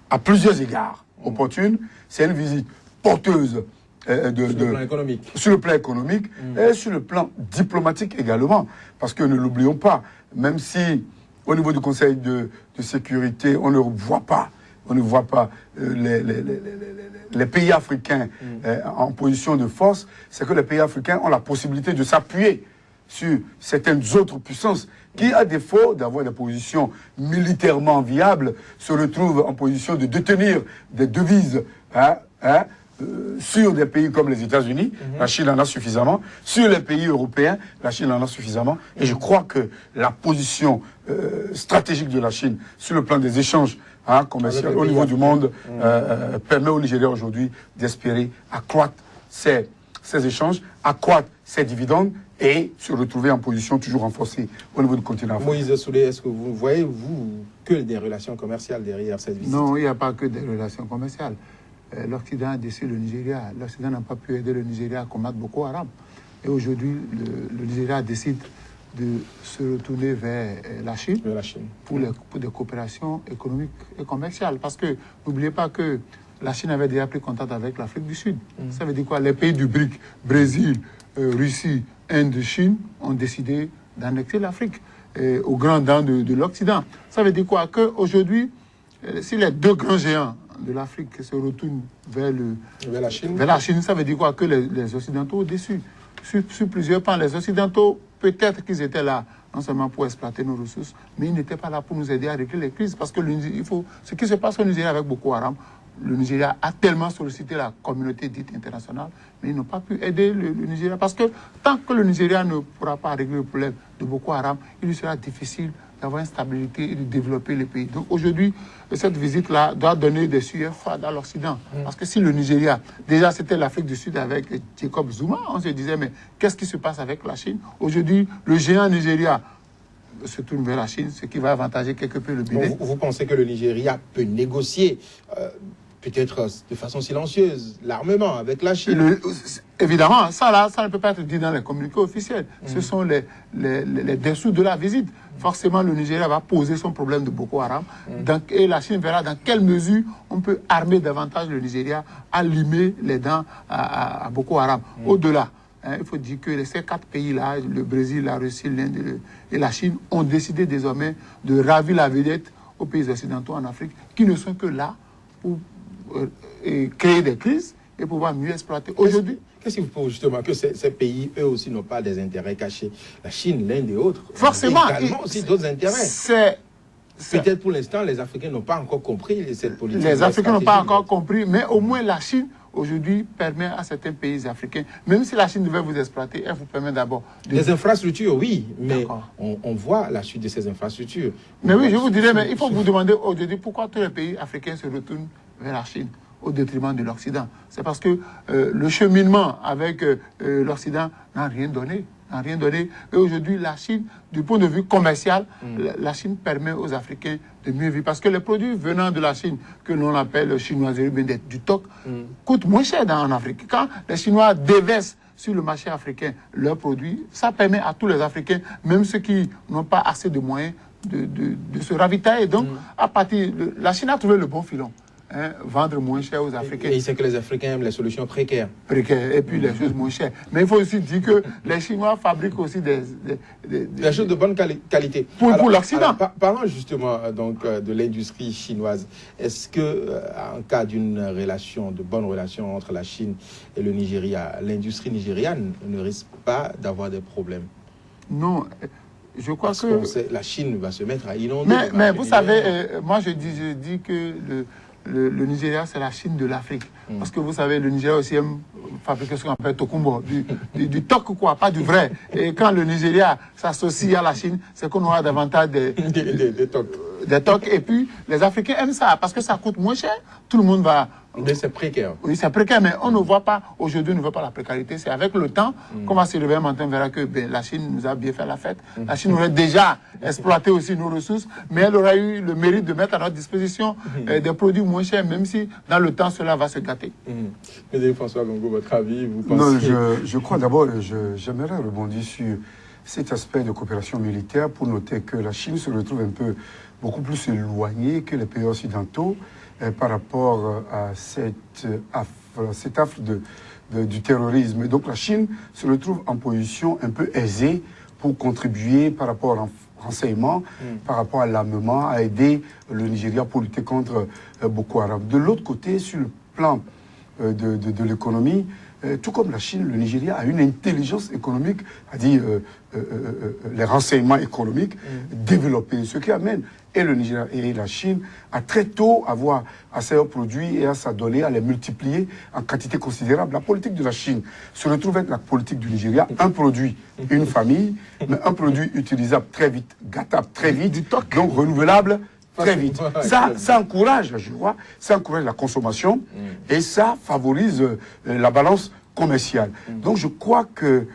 à plusieurs égards opportune, c'est une visite porteuse sur le plan économique. Sur le plan économique et sur le plan diplomatique également. Parce que ne l'oublions pas, même si au niveau du Conseil de sécurité, on ne voit pas les pays africains en position de force, c'est que les pays africains ont la possibilité de s'appuyer sur certaines autres puissances qui, à défaut d'avoir des positions militairement viables, se retrouvent en position de détenir des devises sur des pays comme les États-Unis, la Chine en a suffisamment, sur les pays européens, la Chine en a suffisamment, et je crois que la position stratégique de la Chine sur le plan des échanges commerciaux au niveau du monde permet au Nigeria aujourd'hui d'espérer accroître ses échanges, accroître ses dividendes et se retrouver en position toujours renforcée au niveau du continent africain. Moïse Soulé, est-ce que vous voyez, vous, que des relations commerciales derrière cette visite? Non, il n'y a pas que des relations commerciales. L'Occident a déçu le Nigeria. L'Occident n'a pas pu aider le Nigeria à combattre Boko Haram. Et aujourd'hui, le Nigeria décide de se retourner vers la Chine, pour des coopérations économiques et commerciales. Parce que n'oubliez pas que la Chine avait déjà pris contact avec l'Afrique du Sud. Ça veut dire quoi? Les pays du BRIC, Brésil, Russie, Inde, Chine, ont décidé d'annexer l'Afrique aux grands dents de l'Occident. Ça veut dire quoi? Qu'aujourd'hui, si les deux grands géants de l'Afrique se retournent vers la Chine, ça veut dire quoi? Que les Occidentaux au-dessus, sur plusieurs plans, les Occidentaux, peut-être qu'ils étaient là, non seulement pour exploiter nos ressources, mais ils n'étaient pas là pour nous aider à régler les crises. Parce que ce qui se passe au Nigeria avec Boko Haram, le Nigeria a tellement sollicité la communauté dite internationale, mais ils n'ont pas pu aider le Nigeria. Parce que tant que le Nigeria ne pourra pas régler le problème de Boko Haram, il lui sera difficile d'avoir une stabilité et de développer le pays. Donc aujourd'hui, cette visite-là doit donner des sueurs froides à l'Occident. Parce que si le Nigeria, déjà c'était l'Afrique du Sud avec Jacob Zuma, on se disait, mais qu'est-ce qui se passe avec la Chine? Aujourd'hui, le géant Nigeria se tourne vers la Chine, ce qui va avantager quelque peu le Bénin. Vous pensez que le Nigeria peut négocier peut-être de façon silencieuse, l'armement avec la Chine? Évidemment, ça ne peut pas être dit dans les communiqués officiels. Ce sont les dessous de la visite. Forcément, le Nigeria va poser son problème de Boko Haram. Et la Chine verra dans quelle mesure on peut armer davantage le Nigeria à limer les dents à Boko Haram. Au-delà, il faut dire que ces quatre pays-là, le Brésil, la Russie, l'Inde et la Chine, ont décidé désormais de ravir la vedette aux pays occidentaux en Afrique, qui ne sont que là pour créer des crises et pouvoir mieux exploiter. Aujourd'hui, qu'est-ce qu'il faut justement que ces pays, eux aussi, n'ont pas des intérêts cachés? La Chine, l'Inde et autres. Forcément. Également aussi d'autres intérêts. Peut-être pour l'instant, les Africains n'ont pas encore compris cette politique. Les Africains n'ont pas encore compris, mais au moins la Chine, aujourd'hui, permet à certains pays africains, même si la Chine devait vous exploiter, elle vous permet d'abord... Les infrastructures, oui, mais on voit la suite de ces infrastructures. Mais oui, je vous dirais, mais il faut vous demander aujourd'hui pourquoi tous les pays africains se retournent vers la Chine au détriment de l'Occident. C'est parce que le cheminement avec l'Occident n'a rien donné. Et aujourd'hui, la Chine, du point de vue commercial, la Chine permet aux Africains de mieux vivre. Parce que les produits venant de la Chine, que l'on appelle chinoiserie, du TOC, coûtent moins cher en Afrique. Quand les Chinois déversent sur le marché africain leurs produits, ça permet à tous les Africains, même ceux qui n'ont pas assez de moyens, de se ravitailler. Donc, à partir la Chine a trouvé le bon filon. Vendre moins cher aux Africains. Et c'est que les Africains aiment les solutions précaires. Et puis les choses moins chères. Mais il faut aussi dire que les Chinois fabriquent aussi des choses de bonne qualité. Pour l'Occident. Parlons justement donc, de l'industrie chinoise. Est-ce que, en cas d'une relation, de bonne relation entre la Chine et le Nigeria, l'industrie nigériane ne risque pas d'avoir des problèmes? Non. Je crois Parce que la Chine va se mettre à inonder. Mais vous savez, moi je dis que le Nigeria, c'est la Chine de l'Afrique. Parce que vous savez, le Nigeria aussi aime fabriquer ce qu'on appelle tokumbo, du toc, quoi, pas du vrai. Et quand le Nigeria s'associe à la Chine, c'est qu'on aura davantage des tocs. Et puis, les Africains aiment ça, parce que ça coûte moins cher. Tout le monde va... Mais c'est précaire. Oui, c'est précaire, mais on ne voit pas, aujourd'hui, on ne voit pas la précarité. C'est avec le temps qu'on va se lever un matin, on verra que la Chine nous a bien fait la fête. La Chine aurait déjà exploité aussi nos ressources, mais elle aurait eu le mérite de mettre à notre disposition des produits moins chers, même si dans le temps, cela va se gâter. Mais François Gongo, votre avis, vous pensez... Non, je crois d'abord, j'aimerais rebondir sur cet aspect de coopération militaire pour noter que la Chine se retrouve beaucoup plus éloignée que les pays occidentaux par rapport à cette affre du terrorisme. Et donc la Chine se retrouve en position un peu aisée pour contribuer par rapport au renseignement, par rapport à l'armement, à aider le Nigeria pour lutter contre Boko Haram. De l'autre côté, sur le plan de l'économie, tout comme la Chine, le Nigeria a une intelligence économique, c'est-à-dire les renseignements économiques développés, ce qui amène et le Nigeria et la Chine à très tôt avoir assez de produits et à s'adonner à les multiplier en quantité considérable. La politique de la Chine se retrouve avec la politique du Nigeria, un produit, une famille, mais un produit utilisable très vite, gâtable très vite, donc renouvelable très vite. Ça encourage, je vois, ça encourage la consommation et ça favorise la balance commerciale. Donc je crois que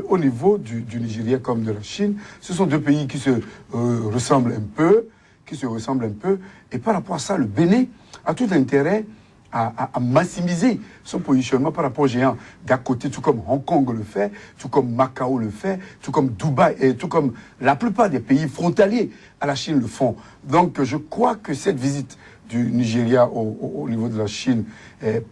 au niveau du Nigeria comme de la Chine, ce sont deux pays qui se ressemblent un peu, et par rapport à ça, le Bénin a tout intérêt à maximiser son positionnement par rapport aux géants d'à côté, tout comme Hong Kong le fait, tout comme Macao le fait, tout comme Dubaï et tout comme la plupart des pays frontaliers à la Chine le font. Donc je crois que cette visite du Nigeria au niveau de la Chine est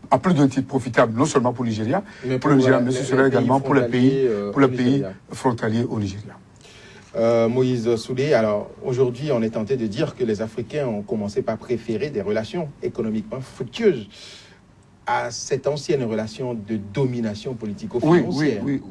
à plus d'un titre profitable, non seulement pour le Nigeria, mais ce serait également pour les pays frontaliers au Nigeria. Moïse Soulé, alors aujourd'hui on est tenté de dire que les Africains ont commencé par préférer des relations économiquement fructueuses à cette ancienne relation de domination politico-financière. Oui.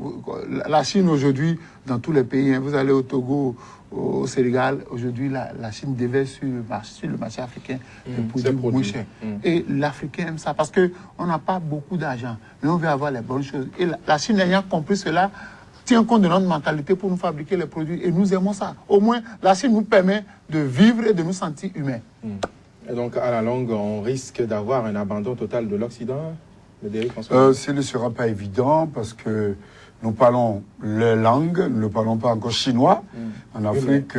La Chine aujourd'hui, dans tous les pays, vous allez au Togo, au Sénégal, aujourd'hui la Chine déverse sur le marché africain des produits moins chers. Et l'Africain aime ça parce qu'on n'a pas beaucoup d'argent, mais on veut avoir les bonnes choses. Et la Chine ayant compris cela, tient compte de notre mentalité pour nous fabriquer les produits et nous aimons ça. Au moins, la Chine nous permet de vivre et de nous sentir humains. Et donc, à la longue, on risque d'avoir un abandon total de l'Occident, ce ne sera pas évident parce que nous parlons les langues, nous ne parlons pas encore chinois. En Afrique,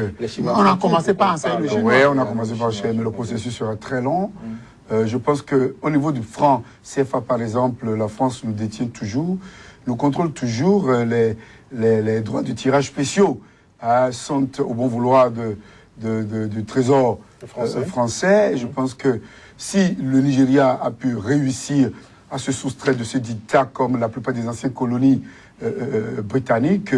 on a commencé par enseigner le chinois. Oui, on a commencé par enseigner, mais le processus sera très long. Je pense qu'au niveau du franc CFA, par exemple, la France nous détient toujours, nous contrôle toujours les droits de tirage spéciaux. Sont au bon vouloir du Trésor français. Et je pense que si le Nigeria a pu réussir à se soustraire de ce dictat, comme la plupart des anciennes colonies britanniques,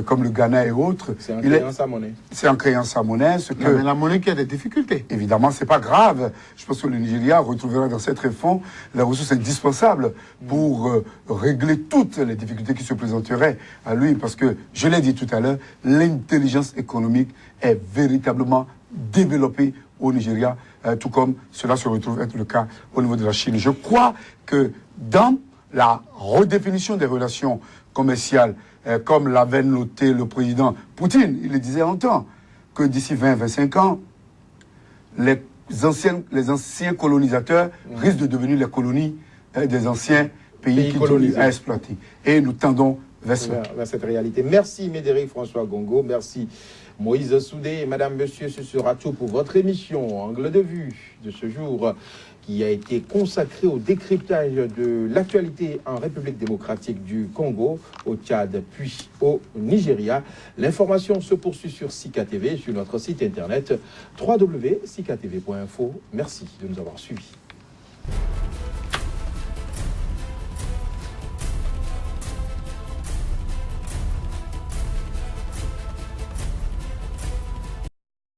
comme le Ghana et autres. C'est en créant sa monnaie. C'est en créant sa monnaie. Mais la monnaie qui a des difficultés. Évidemment, c'est pas grave. Je pense que le Nigeria retrouvera dans cette réforme la ressource indispensable pour régler toutes les difficultés qui se présenteraient à lui. Parce que, je l'ai dit tout à l'heure, l'intelligence économique est véritablement développée au Nigeria, tout comme cela se retrouve être le cas au niveau de la Chine. Je crois que dans la redéfinition des relations commerciales, comme l'avait noté le président Poutine, il le disait longtemps, que d'ici 20-25 ans, les anciens colonisateurs risquent de devenir les colonies des anciens pays qui ont à exploiter. Et nous tendons vers cette réalité. Merci Médéric François Gongo, merci Moïse Soudé. Madame, Monsieur, ce sera tout pour votre émission Angle de vue de ce jour, qui a été consacré au décryptage de l'actualité en République démocratique du Congo, au Tchad, puis au Nigeria. L'information se poursuit sur Sika TV, sur notre site internet www.sikatv.info. Merci de nous avoir suivis.